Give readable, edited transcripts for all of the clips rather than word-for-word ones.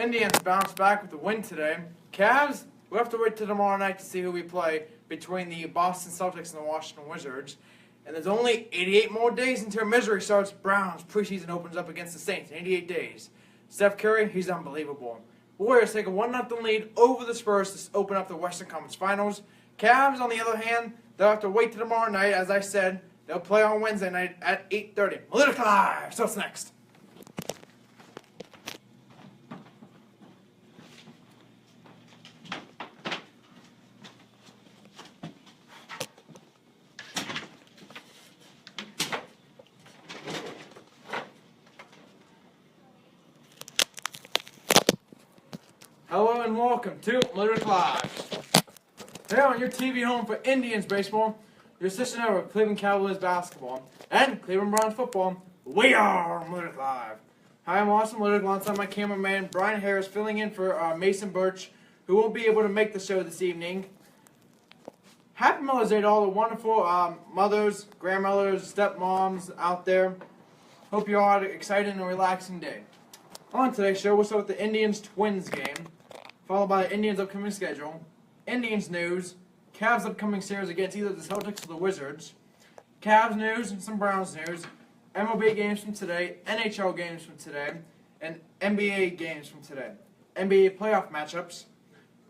Indians bounce back with the win today. Cavs, we'll have to wait till tomorrow night to see who we play between the Boston Celtics and the Washington Wizards. And there's only 88 more days until misery starts. Browns preseason opens up against the Saints in 88 days. Steph Curry, he's unbelievable. Warriors take a 1-0 lead over the Spurs to open up the Western Conference Finals. Cavs, on the other hand, they'll have to wait till tomorrow night. As I said, they'll play on Wednesday night at 8:30. Malutic Live! So what's next? Hello and welcome to Malutic Live. Here on your TV home for Indians baseball, your sister network, Cleveland Cavaliers basketball, and Cleveland Browns football. We are Malutic Live. Hi, I'm Austin Malutic, alongside my cameraman Brian Harris, filling in for Mason Birch, who won't be able to make the show this evening. Happy Mother's Day to all the wonderful mothers, grandmothers, stepmoms out there. Hope you all had an exciting and relaxing day. On today's show, we'll start with the Indians-Twins game, followed by the Indians' upcoming schedule, Indians news, Cavs' upcoming series against either the Celtics or the Wizards, Cavs news and some Browns news, MLB games from today, NHL games from today, and NBA games from today, NBA playoff matchups,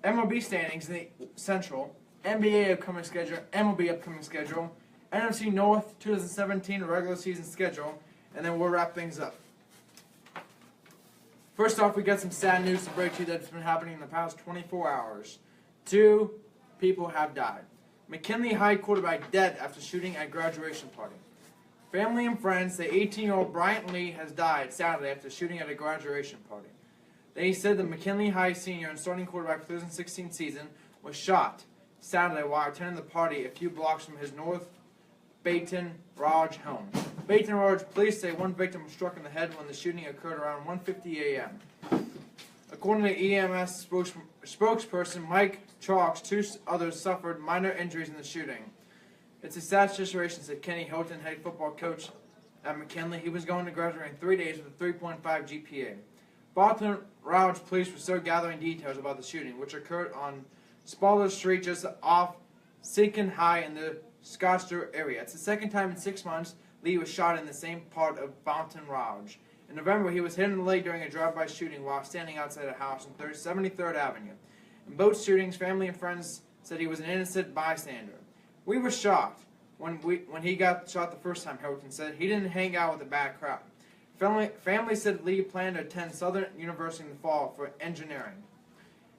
MLB standings in the Central, NBA upcoming schedule, MLB upcoming schedule, NFC North 2017 regular season schedule, and then we'll wrap things up. First off, we got some sad news to break to you that's been happening in the past 24 hours. 2 people have died. McKinley High quarterback dead after shooting at graduation party. Family and friends say 18-year-old Bryant Lee has died Saturday after shooting at a graduation party. They said the McKinley High senior and starting quarterback for the 2016 season was shot Saturday while attending the party a few blocks from his North Baton Rouge home. Baton Rouge police say one victim was struck in the head when the shooting occurred around 1:50 a.m. According to EMS spokesperson Mike Chalks, 2 others suffered minor injuries in the shooting. It's a sad situation, said Kenny Hilton, head football coach at McKinley. He was going to graduate in 3 days with a 3.5 GPA. Baton Rouge police were still gathering details about the shooting, which occurred on Spaulding Street just off Seacon High in the Scottsdale area. It's the second time in 6 months Lee was shot in the same part of Baton Rouge. In November, he was hit in the leg during a drive-by shooting while standing outside a house on 73rd Avenue. In both shootings, family and friends said he was an innocent bystander. We were shocked when he got shot the first time, Hilton said. He didn't hang out with a bad crowd. Family said Lee planned to attend Southern University in the fall for engineering.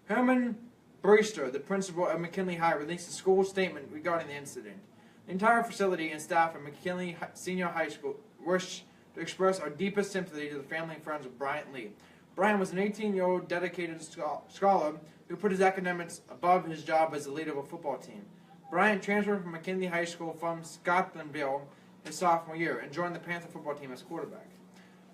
Herman Brewster, the principal of McKinley High, released a school statement regarding the incident. The entire facility and staff at McKinley Senior High School wish to express our deepest sympathy to the family and friends of Bryant Lee. Bryant was an 18-year-old dedicated scholar who put his academics above his job as the leader of a football team. Bryant transferred from McKinley High School from Scotlandville his sophomore year and joined the Panther football team as quarterback.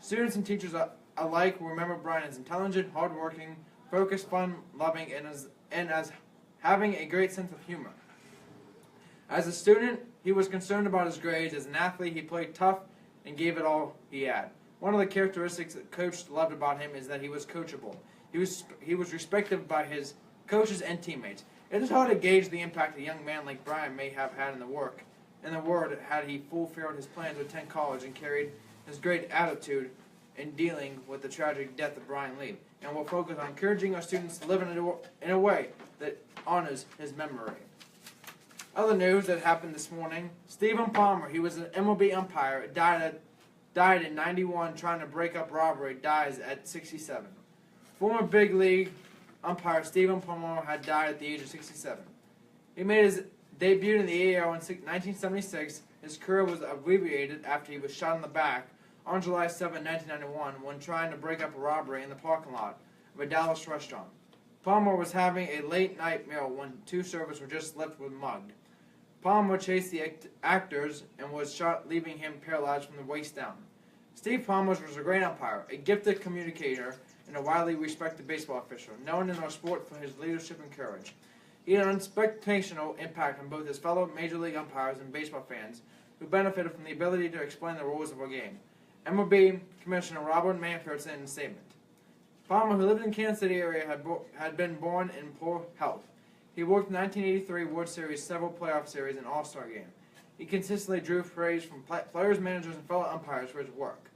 Students and teachers alike will remember Bryant as intelligent, hardworking, focused, fun-loving, and as having a great sense of humor. As a student, he was concerned about his grades. As an athlete, he played tough and gave it all he had. One of the characteristics that coach loved about him is that he was coachable. He was respected by his coaches and teammates. It is hard to gauge the impact a young man like Brian may have had in the world had he fulfilled his plan to attend college and carried his great attitude in dealing with the tragic death of Brian Lee. And we'll focus on encouraging our students to live in a way that honors his memory. Other news that happened this morning, Stephen Palmer, he was an MLB umpire, died in 91 trying to break up robbery, dies at 67. Former big league umpire Stephen Palmer had died at the age of 67. He made his debut in the AAL in 1976. His career was abbreviated after he was shot in the back on July 7, 1991 when trying to break up a robbery in the parking lot of a Dallas restaurant. Palmer was having a late-night meal when 2 servers were just left with mugged. Palmer chased the actors and was shot, leaving him paralyzed from the waist down. Steve Palmer was a great umpire, a gifted communicator, and a widely respected baseball official, known in our sport for his leadership and courage. He had an unexpected impact on both his fellow Major League umpires and baseball fans, who benefited from the ability to explain the rules of our game. MLB Commissioner Robert Manfred said in a statement, Palmer, who lived in the Kansas City area, had been born in poor health. He worked in the 1983 World Series, several playoff series, and All-Star game. He consistently drew praise from players, managers, and fellow umpires for his work.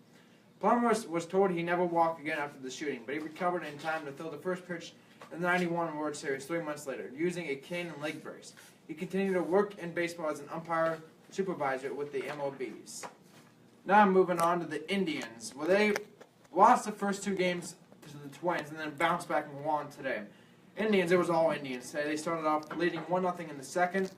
Palmer was told he never walked again after the shooting, but he recovered in time to throw the first pitch in the 91 World Series 3 months later, using a cane and leg brace. He continued to work in baseball as an umpire supervisor with the MLBs. Now I'm moving on to the Indians. Well, they lost the first 2 games to the Twins and then bounced back and won today. Indians, it was all Indians today. They started off leading 1-0 in the second.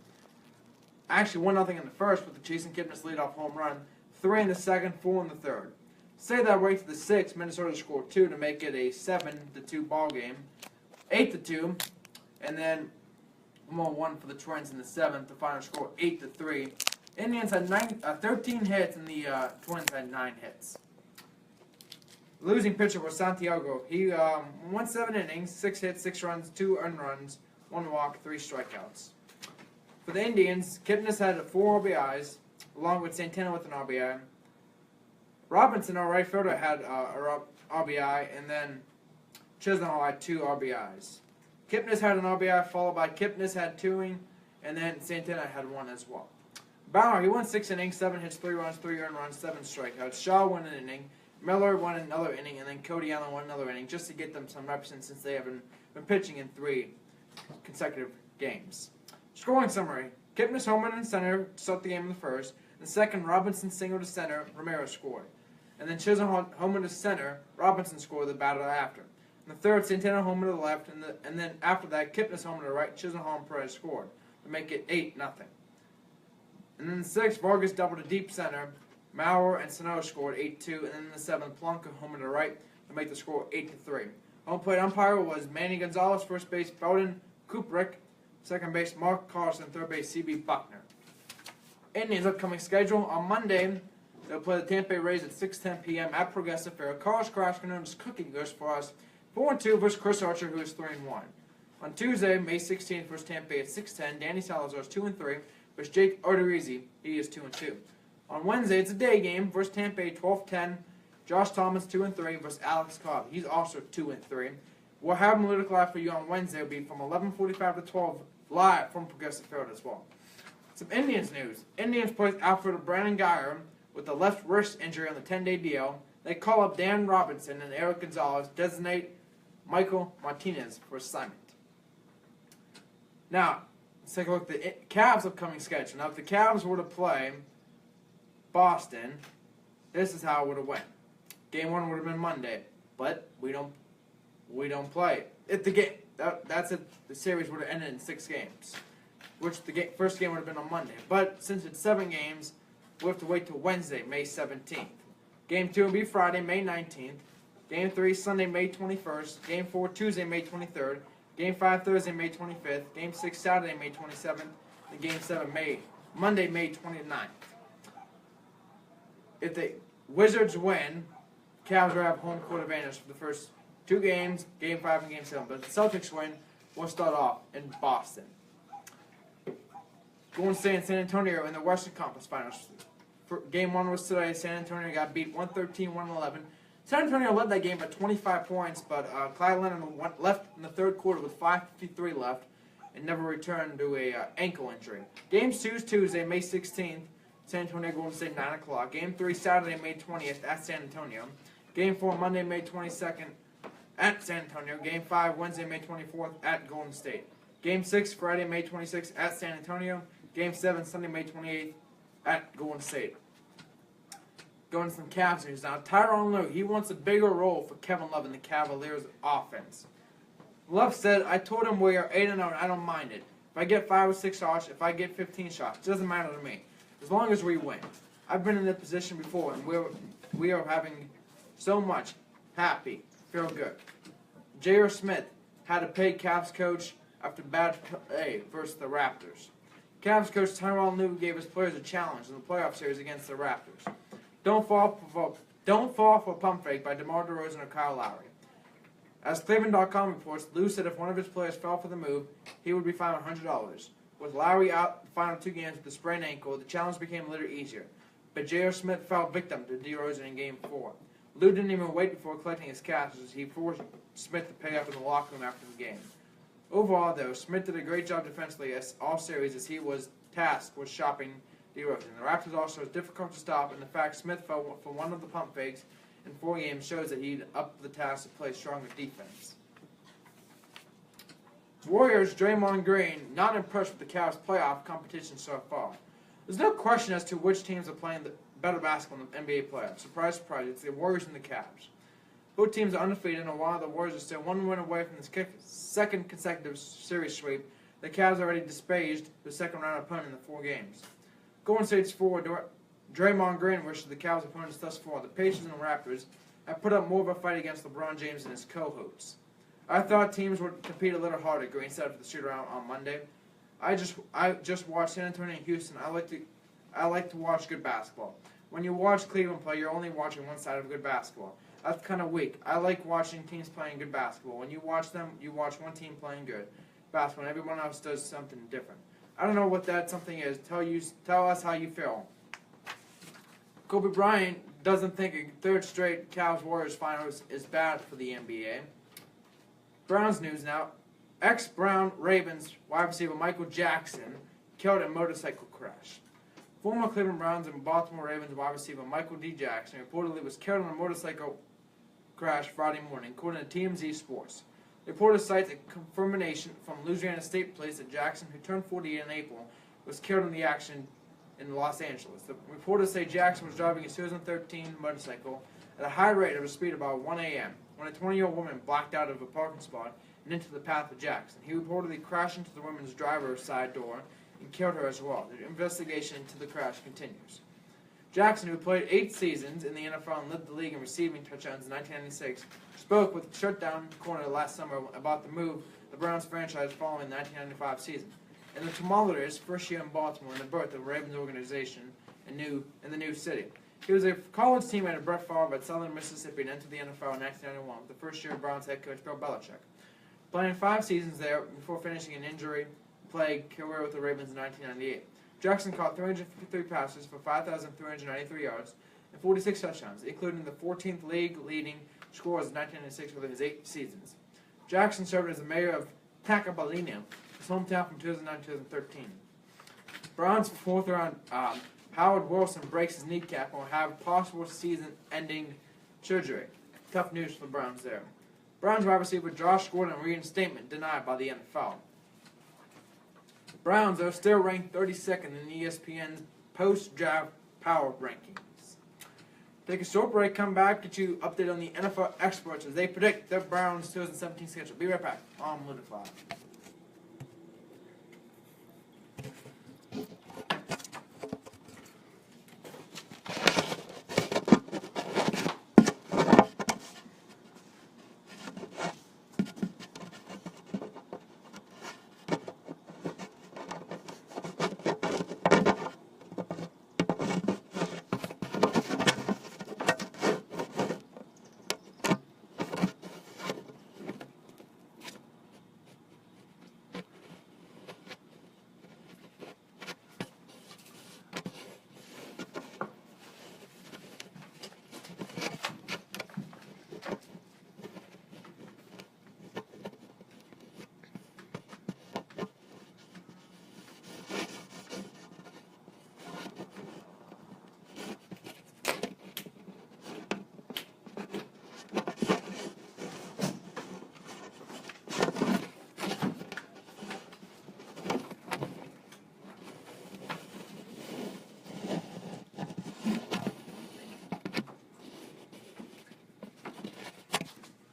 Actually, 1-0 in the first with the Jason Kipnis leadoff home run. 3 in the second, 4 in the third. Say that way to the 6th, Minnesota scored 2 to make it a 7-2 ball game. 8-2, and then 1-1 for the Twins in the 7th. The final score 8-3. Indians had 13 hits, and the Twins had 9 hits. Losing pitcher was Santiago. He won 7 innings, 6 hits, 6 runs, 2 earned runs, 1 walk, 3 strikeouts. For the Indians, Kipnis had 4 RBIs, along with Santana with an RBI. Robinson, our right fielder, had a RBI, and then Chisenhall had 2 RBIs. Kipnis had an RBI, followed by Kipnis had 2, and then Santana had 1 as well. Bauer, he won 6 innings, 7 hits, 3 runs, 3 earned runs, 7 strikeouts. Shaw won an inning. Miller won another inning, and then Cody Allen won another inning, just to get them some reps in since they haven't been pitching in 3 consecutive games. Scoring summary: Kipnis homered in center to start the game in the first. In the second, Robinson singled to center. Romero scored. And then Chisholm homered to center. Robinson scored the batter after. In the third, Santana homered to the left, and then after that, Kipnis homered to the right. Chisholm and Perez scored to make it 8-0. And then in the sixth, Vargas doubled to deep center. Maurer and Sano scored 8-2, and then in the seventh, Plonka homered to the right to make the score 8-3. Home plate umpire was Manny Gonzalez, first base Belden Kuprick, second base Mark Carlson, third base C.B. Buckner. Indians' upcoming schedule: on Monday, they'll play the Tampa Bay Rays at 6:10 p.m. at Progressive Fair. Carlos Carrasco, known as Cooking Ghost for us, 4-2 versus Chris Archer, who is 3-1. On Tuesday, May 16th versus Tampa Bay at 6:10, Danny Salazar is 2-3 versus Jake Odorizzi. He is 2-2. On Wednesday, it's a day game versus Tampa Bay 12:10. Josh Thomas 2-3 versus Alex Cobb. He's also 2-3. We'll have Malutic live for you on Wednesday. It'll be from 11:45 to 12 live from Progressive Field as well. Some Indians news. Indians placed outfielder Brandon Guyer with a left wrist injury on the 10-day DL. They call up Dan Robinson and Eric Gonzalez, designate Michael Martinez for assignment. Now, let's take a look at the Cavs' upcoming schedule. Now, if the Cavs were to play Boston, this is how it would have went. Game 1 would have been Monday, but we don't play it. If the game that's it, the series would have ended in 6 games, which the first game would have been on Monday. But since it's 7 games, we'll have to wait till Wednesday, May 17th. Game 2 will be Friday, May 19th. Game 3, Sunday, May 21st. Game 4, Tuesday, May 23rd. Game 5, Thursday, May 25th. Game 6, Saturday, May 27th. And Game 7, Monday, May 29th. If the Wizards win, Cavs will have home court advantage for the first 2 games, Game 5 and Game 7. But if the Celtics win, we'll start off in Boston. Golden State and San Antonio in the Western Conference Finals. Game 1 was today. San Antonio got beat 113-111. San Antonio led that game by 25 points, but Clyde Leonard left in the third quarter with 5:53 left and never returned to a ankle injury. Game 2 is Tuesday, May 16th. San Antonio, Golden State, 9 o'clock. Game 3, Saturday, May 20th at San Antonio. Game 4, Monday, May 22nd at San Antonio. Game 5, Wednesday, May 24th at Golden State. Game 6, Friday, May 26th at San Antonio. Game 7, Sunday, May 28th at Golden State. Going to some Cavs news now. Tyronn Lue, he wants a bigger role for Kevin Love in the Cavaliers offense. Love said, I told him we are 8-0 and I don't mind it. If I get 5 or 6 shots, if I get 15 shots, it doesn't matter to me. As long as we win. I've been in that position before, and we are having so much happy, feel good. J.R. Smith had to pay Cavs coach after bad play versus the Raptors. Cavs coach Tyronn Lue gave his players a challenge in the playoff series against the Raptors. Don't fall for a pump fake by DeMar DeRozan or Kyle Lowry. As Cleveland.com reports, Lue said if one of his players fell for the move, he would be fined $100. With Lowry out the final 2 games with a sprained ankle, the challenge became a little easier. But J.R. Smith fell victim to DeRozan in Game 4. Lue didn't even wait before collecting his cash as he Smith to pay up in the locker room after the game. Overall, though, Smith did a great job defensively all series as he was tasked with stopping DeRozan. The Raptors also was difficult to stop, and the fact Smith fell for one of the pump fakes in 4 games shows that he'd upped the task to play stronger defense. Warriors' Draymond Green not impressed with the Cavs' playoff competition so far. There's no question as to which teams are playing the better basketball in the NBA playoffs. Surprise, surprise, it's the Warriors and the Cavs. Both teams are undefeated, and while the Warriors are still 1 win away from the second consecutive series sweep, the Cavs already dispatched the second-round opponent in the 4 games. Golden State's forward Draymond Green versus the Cavs' opponents thus far, the Pacers and the Raptors, have put up more of a fight against LeBron James and his co-hosts. I thought teams would compete a little harder. Green said for the shootout on Monday. I just watched San Antonio and Houston. I like to watch good basketball. When you watch Cleveland play, you're only watching one side of good basketball. That's kind of weak. I like watching teams playing good basketball. When you watch them, you watch one team playing good basketball, and everyone else does something different. I don't know what that something is. Tell us how you feel. Kobe Bryant doesn't think a third straight Cavs-Warriors finals is bad for the NBA. Browns news now. Ex-Brown Ravens wide receiver Michael Jackson killed in a motorcycle crash. Former Cleveland Browns and Baltimore Ravens wide receiver Michael D. Jackson reportedly was killed in a motorcycle crash Friday morning, according to TMZ Sports. The reporter cites a confirmation from Louisiana State Police that Jackson, who turned 40 in April, was killed in the action in Los Angeles. The reporters say Jackson was driving a 2013 motorcycle at a high rate of a speed about 1 a.m. when a 20-year-old woman blacked out of a parking spot and into the path of Jackson. He reportedly crashed into the woman's driver's side door and killed her as well. The investigation into the crash continues. Jackson, who played 8 seasons in the NFL and led the league in receiving touchdowns in 1996, spoke with Shutdown Corner last summer about the move the Browns franchise following the 1995 season. In the tumultuous first year in Baltimore and the birth of the Ravens organization in the new city. He was a college teammate of Brett Favre at Southern Mississippi and entered the NFL in 1991 with the first year of Browns head coach Bill Belichick. Playing 5 seasons there before finishing an injury-plagued career with the Ravens in 1998. Jackson caught 353 passes for 5,393 yards and 46 touchdowns, including the 14th league-leading scores in 1996 within his 8 seasons. Jackson served as the mayor of Tacubaya, his hometown from 2009 to 2013. Browns' 4th-round Howard Wilson breaks his kneecap and will have possible season-ending surgery. Tough news for the Browns there. Browns wide receiver Josh Gordon reinstatement denied by the NFL. The Browns are still ranked 32nd in ESPN's post-draft power rankings. Take a short break, come back, get you updated on the NFL experts as they predict the Browns' 2017 schedule. Be right back on Malutic Live.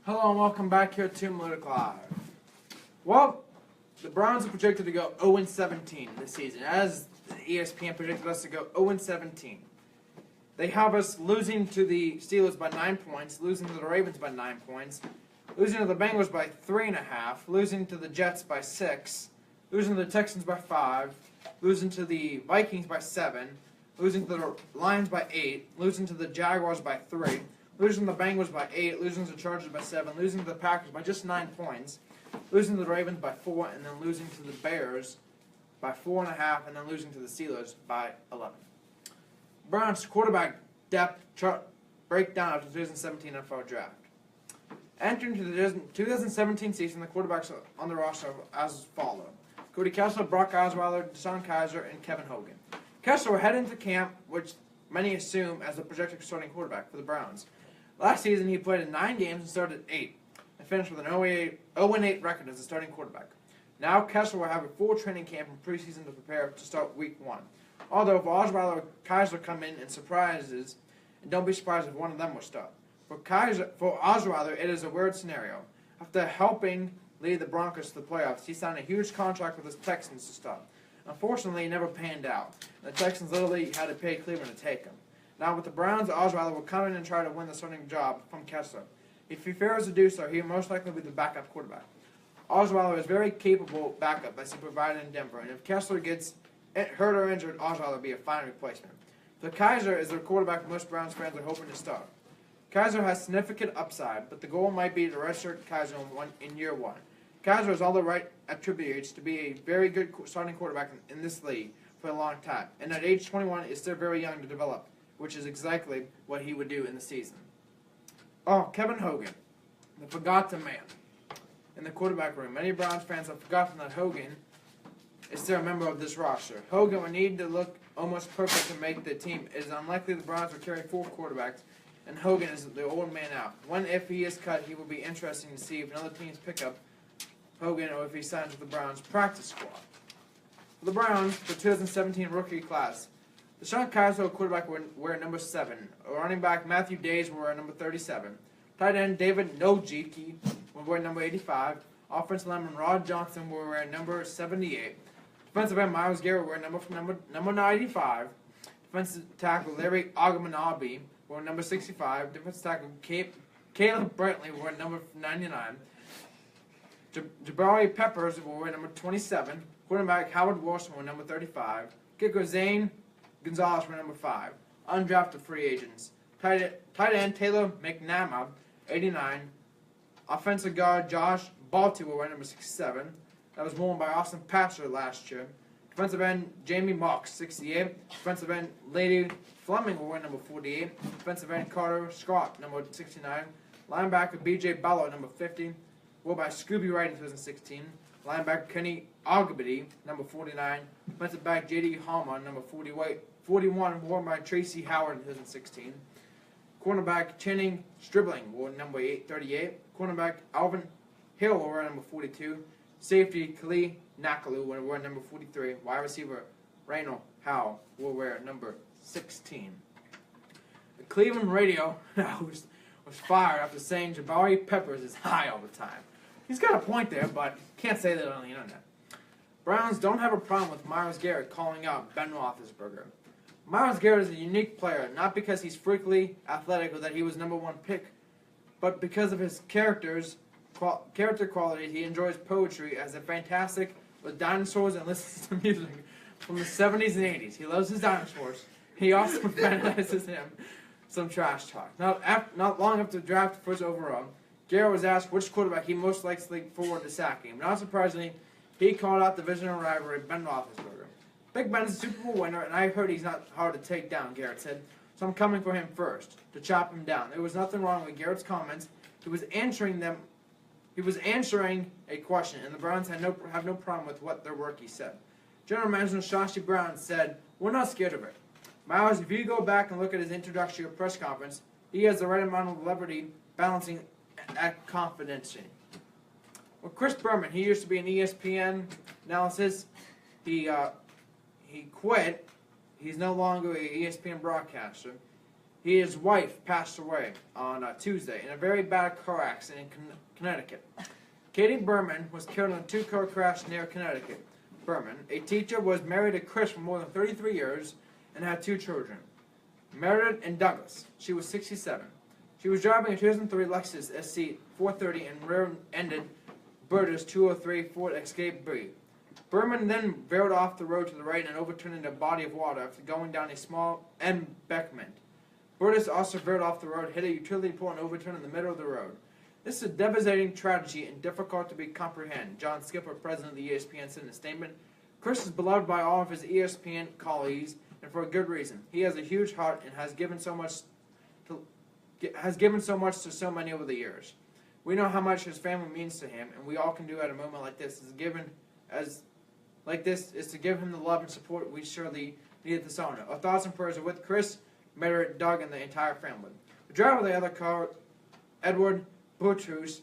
Hello and welcome back here to Malutic Live. Well, the Browns are projected to go 0-17 this season, as ESPN predicted us to go 0-17. They have us losing to the Steelers by 9 points, losing to the Ravens by 9 points, losing to the Bengals by 3.5, losing to the Jets by 6, losing to the Texans by 5, losing to the Vikings by 7, losing to the Lions by 8, losing to the Jaguars by 3, losing to the Bengals by 8, losing to the Chargers by 7, losing to the Packers by just 9 points, losing to the Ravens by 4, and then losing to the Bears by 4.5, and then losing to the Steelers by 11. Browns quarterback depth chart breakdown of the 2017 NFL Draft. Entering to the 2017 season, the quarterbacks on the roster are as follow: Cody Kessler, Brock Osweiler, Deshaun Kaiser, and Kevin Hogan. Kessler will head into camp, which many assume as the projected starting quarterback for the Browns. Last season, he played in 9 games and started 8, and finished with an 0-8 record as a starting quarterback. Now, Kessler will have a full training camp and preseason to prepare to start Week 1. Although, if Osweiler or Kaiser come in and surprises, and don't be surprised if one of them will start. For Osweiler, it is a weird scenario. After helping lead the Broncos to the playoffs, he signed a huge contract with the Texans to start. Unfortunately, it never panned out. The Texans literally had to pay Cleveland to take him. Now, with the Browns, Osweiler will come in and try to win the starting job from Kessler. If he fails to do so, he will most likely be the backup quarterback. Osweiler is very capable backup as he provided in Denver, and if Kessler gets hurt or injured, Osweiler will be a fine replacement. The Kaiser is the quarterback most Browns fans are hoping to start. Kaiser has significant upside, but the goal might be to redshirt Kaiser in year 1. Kaiser has all the right attributes to be a very good starting quarterback in this league for a long time, and at age 21 is still very young to develop, which is exactly what he would do in the season. Oh, Kevin Hogan, the forgotten man in the quarterback room. Many Browns fans have forgotten that Hogan is still a member of this roster. Hogan would need to look almost perfect to make the team. It is unlikely the Browns will carry 4 quarterbacks, and Hogan is the old man out. If he is cut, he will be interesting to see if another teams pick up Hogan or if he signs with the Browns practice squad. For the Browns, the 2017 rookie class, Deshaun Kaiser, quarterback, will wear number 7. Running back Matthew Days will wear number 37. Tight end David Nojiki will wear number 85. Offensive lineman Rod Johnson will wear number 78. Defensive end Myles Garrett will wear number 95. Defensive tackle Larry Ogmanabe will wear number 65. Defensive tackle Caleb Brantley will wear number 99. Jabari Peppers will wear number 27. Quarterback Howard Wilson will wear number 35. Kicker Zane Gonzalez will wear number 5. Undrafted free agents. Tight end Taylor McNamara, 89. Offensive guard Josh Balti will wear number 67. That was worn by Austin Patcher last year. Defensive end Jamie Mox, 68. Defensive end Lady Fleming will wear number 48. Defensive end Carter Scott, number 69. Linebacker B.J. Ballard, number 50. Worn by Scooby Wright in 2016. Linebacker Kenny Ogabity, number 49. Defensive back J.D. Hallman, number 41, worn by Tracy Howard in 2016. Cornerback Channing Stribling, wore number 38. Cornerback Alvin Hill will wear number 42. Safety Kali Nakalu will wear number 43. Wide receiver Randall Howe will wear number 16. The Cleveland radio was fired after saying Jabari Peppers is high all the time. He's got a point there, but can't say that on the internet. Browns don't have a problem with Myles Garrett calling out Ben Roethlisberger. Myles Garrett is a unique player, not because he's freakily athletic or that he was number 1 pick, but because of his character qualities. He enjoys poetry as a fantastic with dinosaurs and listens to music from the 70s and 80s. He loves his dinosaurs. He also fantasizes him some trash talk. Not long after the draft first overall, Garrett was asked which quarterback he most likely forward to sacking. Not surprisingly, he called out divisional rivalry Ben Roethlisberger. Big Ben is a Super Bowl winner, and I heard he's not hard to take down, Garrett said, so I'm coming for him first, to chop him down. There was nothing wrong with Garrett's comments. He was answering a question, and the Browns have no problem with what their rookie said. General Manager Shashi Brown said, "We're not scared of it. Myles, if you go back and look at his introductory press conference, he has the right amount of levity balancing that confidence." Well, Chris Berman, he used to be an ESPN analysis. He quit. He's no longer an ESPN broadcaster. His wife passed away on Tuesday in a very bad car accident in Connecticut. Katie Berman was killed in a 2-car crash near Connecticut. Berman, a teacher, was married to Chris for more than 33 years and had 2 children, Meredith and Douglas. She was 67. She was driving a 2003 Lexus SC 430 and rear-ended Berta's 203 Ford Escape B. Berman then veered off the road to the right and overturned into a body of water after going down a small embankment. Bertus also veered off the road, hit a utility pole, and overturned in the middle of the road. This is a devastating tragedy and difficult to comprehend, John Skipper, president of the ESPN, said in a statement. Chris is beloved by all of his ESPN colleagues, and for a good reason. He has a huge heart and has given so much to so many over the years. We know how much his family means to him, and we all can do at a moment like this is to give him the love and support we surely need at this honor. Our thoughts and prayers are with Chris, Merritt, Doug, and the entire family. The driver of the other car, Edward Boutrous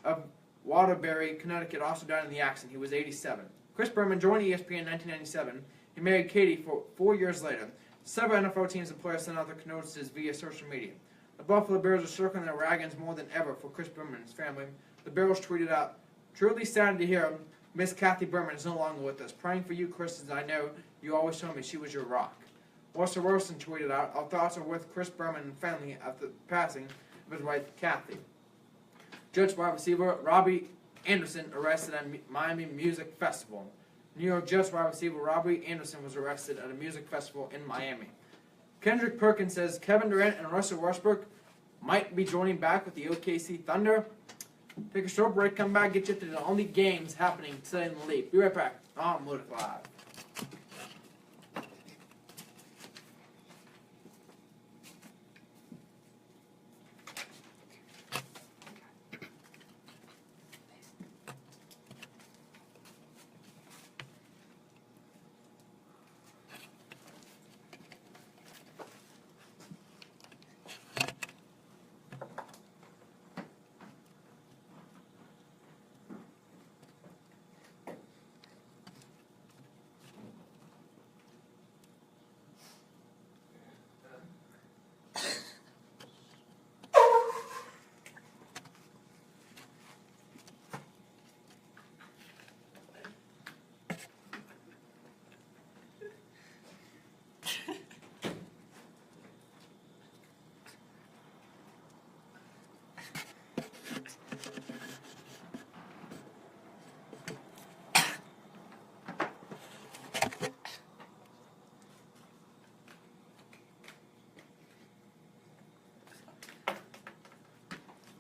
of Waterbury, Connecticut, also died in the accident. He was 87. Chris Berman joined ESPN in 1997. He married Katie 4 years later. Several NFL teams and players sent out their condolences via social media. The Buffalo Bills are circling their wagons more than ever for Chris Berman and his family. The Bills tweeted out, "Truly saddened to hear Miss Kathy Berman is no longer with us. Praying for you, Chris, as I know you always told me she was your rock." Russell Wilson tweeted out, "Our thoughts are with Chris Berman and family after the passing of his wife, Kathy." Jets wide receiver Robbie Anderson arrested at Miami Music Festival. New York Jets wide receiver Robbie Anderson was arrested at a music festival in Miami. Kendrick Perkins says Kevin Durant and Russell Westbrook might be joining back with the OKC Thunder. Take a short break, come back, get you to the only games happening today in the league. Be right back on Malutic Live.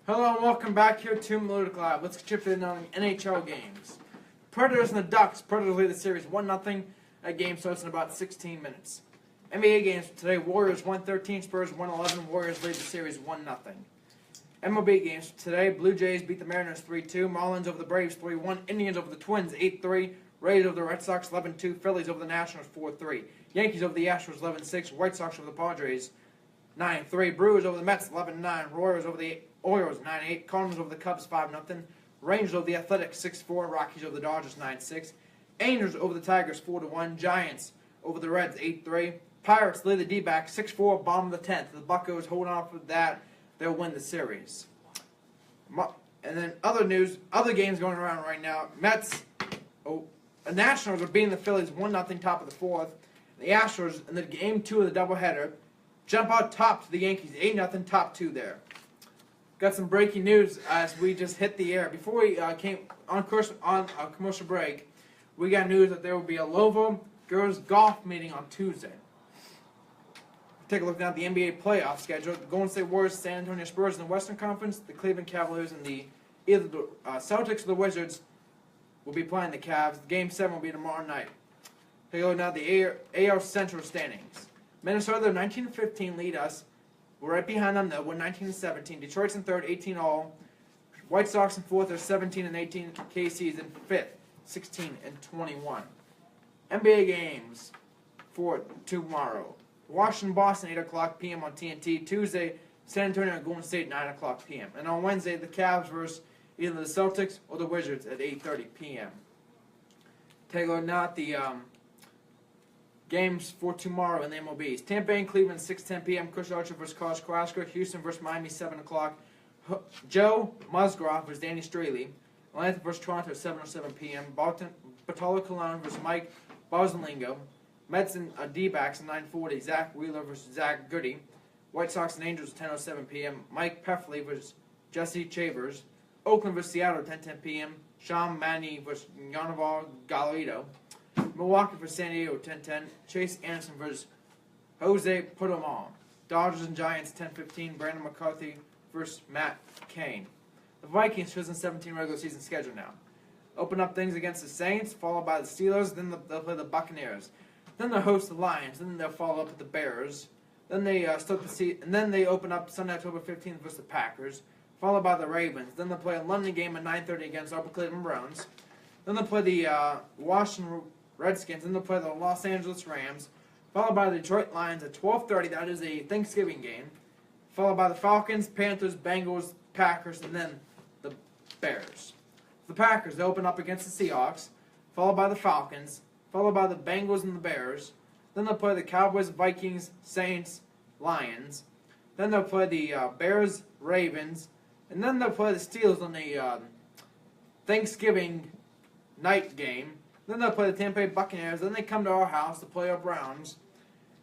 Hello and welcome back here to Malutic Live. Let's get you on the NHL games. Predators and the Ducks. Predators lead the series 1-0. That game starts in about 16 minutes. NBA games today. Warriors 113, Spurs 111. Warriors lead the series 1-0. MLB games today. Blue Jays beat the Mariners 3-2. Marlins over the Braves 3-1. Indians over the Twins 8-3. Rays over the Red Sox 11-2. Phillies over the Nationals 4-3. Yankees over the Astros 11-6. White Sox over the Padres 9-3. Brewers over the Mets 11-9. Royals over the Orioles 9-8. Cardinals over the Cubs 5-0. Rangers over the Athletics 6-4. Rockies over the Dodgers 9-6. Angels over the Tigers 4-1. Giants over the Reds 8-3. Pirates lead the D-backs 6-4. Bottom of the 10th. The Buccos hold on for that. They'll win the series. And then other news, other games going around right now. The Nationals are beating the Phillies 1-0 top of the 4th. The Astros in the game 2 of the doubleheader jump out top to the Yankees 8-0 top 2 there. Got some breaking news as we just hit the air. Before we came on a commercial break, we got news that there will be a Louisville girls golf meeting on Tuesday. Take a look now at the NBA playoff schedule. The Golden State Warriors, San Antonio Spurs in the Western Conference, the Cleveland Cavaliers, and either the Celtics or the Wizards will be playing the Cavs. Game 7 will be tomorrow night. Take a look now at the AL Central standings. Minnesota, 19-15, lead us. We're right behind them, though. We're 19-17. Detroit's in 3rd, 18 all. White Sox in 4th are 17-18. KC's in 5th, 16-21. NBA games for tomorrow. Washington, Boston, 8 o'clock p.m. on TNT. Tuesday, San Antonio and Golden State, 9 o'clock p.m. And on Wednesday, the Cavs versus either the Celtics or the Wizards at 8:30 p.m. Take a look now at the games for tomorrow in the MLBs. Tampa Bay and Cleveland, 6:10 p.m. Chris Archer versus Carlos Carrasco. Houston versus Miami, 7 o'clock. Joe Musgrove versus Danny Straley. Atlanta versus Toronto, 7:07 p.m. Bartolo Colon versus Mike Boslingo. Mets and D-backs at 9:40. Zach Wheeler versus Zach Goody. White Sox and Angels at 10:07 p.m. Mike Pefley versus Jesse Chavers. Oakland versus Seattle at 10:10 p.m. Sean Manny versus Yanaval Galito. Milwaukee versus San Diego, 10:10. Chase Anderson versus Jose Perdomo. Dodgers and Giants, 10:15. Brandon McCarthy versus Matt Cain. The Vikings 2017 regular season schedule now. Open up things against the Saints, followed by the Steelers. Then they'll play the Buccaneers. Then they'll host the Lions. Then they'll follow up with the Bears. Then they start the season, and then they open up Sunday, October 15th versus the Packers. followed by the Ravens. Then they'll play a London game at 9:30 against Upper Cleveland Browns. Then they'll play the Washington Redskins. Then they'll play the Los Angeles Rams, followed by the Detroit Lions at 12:30. That is a Thanksgiving game. Followed by the Falcons, Panthers, Bengals, Packers, and then the Bears. The Packers, they open up against the Seahawks, followed by the Falcons, followed by the Bengals and the Bears. Then they'll play the Cowboys, Vikings, Saints, Lions. Then they'll play the Bears, Ravens, and then they'll play the Steelers on the Thanksgiving night game. Then they'll play the Tampa Bay Buccaneers. Then they come to our house to play our Browns.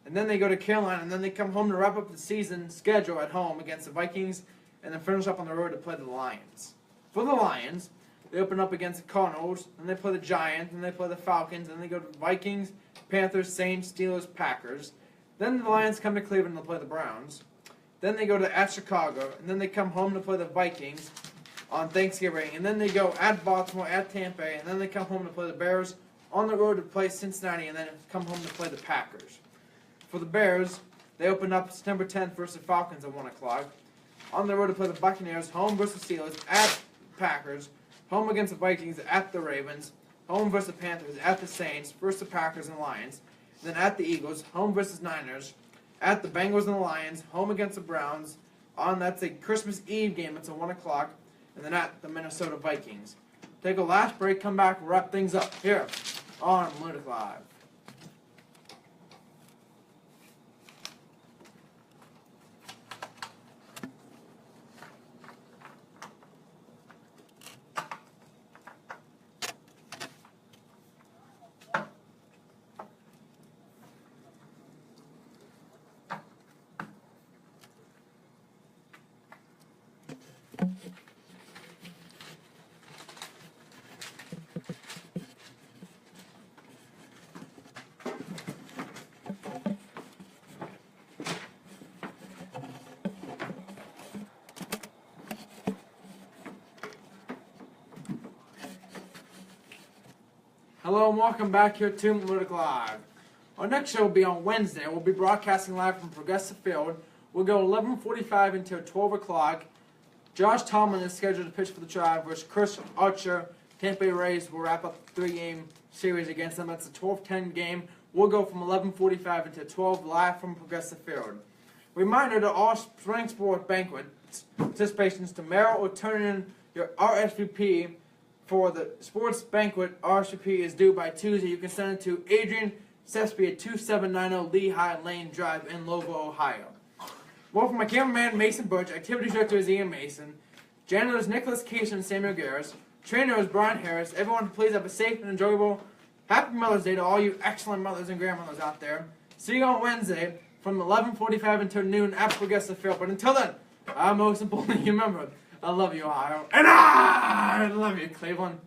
And then they go to Carolina, and then they come home to wrap up the season schedule at home against the Vikings, and then finish up on the road to play the Lions. For the Lions, they open up against the Cardinals, then they play the Giants, then they play the Falcons, then they go to the Vikings, Panthers, Saints, Steelers, Packers. Then the Lions come to Cleveland to play the Browns. Then they go at Chicago, and then they come home to play the Vikings on Thanksgiving, and then they go at Baltimore, at Tampa, and then they come home to play the Bears, on the road to play Cincinnati, and then come home to play the Packers. For the Bears, they open up September 10th versus the Falcons at 1 o'clock. On the road to play the Buccaneers, home versus Steelers, at Packers, home against the Vikings, at the Ravens, home versus the Panthers, at the Saints, versus the Packers and Lions, then at the Eagles, home versus Niners, at the Bengals and the Lions, home against the Browns, that's a Christmas Eve game, it's at 1 o'clock, and then at the Minnesota Vikings. Take a last break, come back, wrap things up here on Malutic Live. Hello and welcome back here to Malutic Live. Our next show will be on Wednesday. We'll be broadcasting live from Progressive Field. We'll go 11:45 until 12 o'clock. Josh Tomlin is scheduled to pitch for the Tribe versus Chris Archer. Tampa Bay Rays will wrap up the 3-game series against them. That's a 12-10 game. We'll go from 11:45 until 12 live from Progressive Field. Reminder to all spring sport banquets participations to mail or turn in your RSVP for the sports banquet. RSVP is due by Tuesday. You can send it to Adrian Sespi at 2790 Lehigh Lane Drive in Lovo, Ohio. Well, for my cameraman Mason Butch, activity director is Ian Mason, janitors Nicholas Case and Samuel Garris, trainer is Brian Harris. Everyone, please have a safe and enjoyable Happy Mother's Day to all you excellent mothers and grandmothers out there. See you on Wednesday from 11:45 until noon at Progressive Field. But until then, most importantly, remember, I love you, Ohio, and I love you, Cleveland.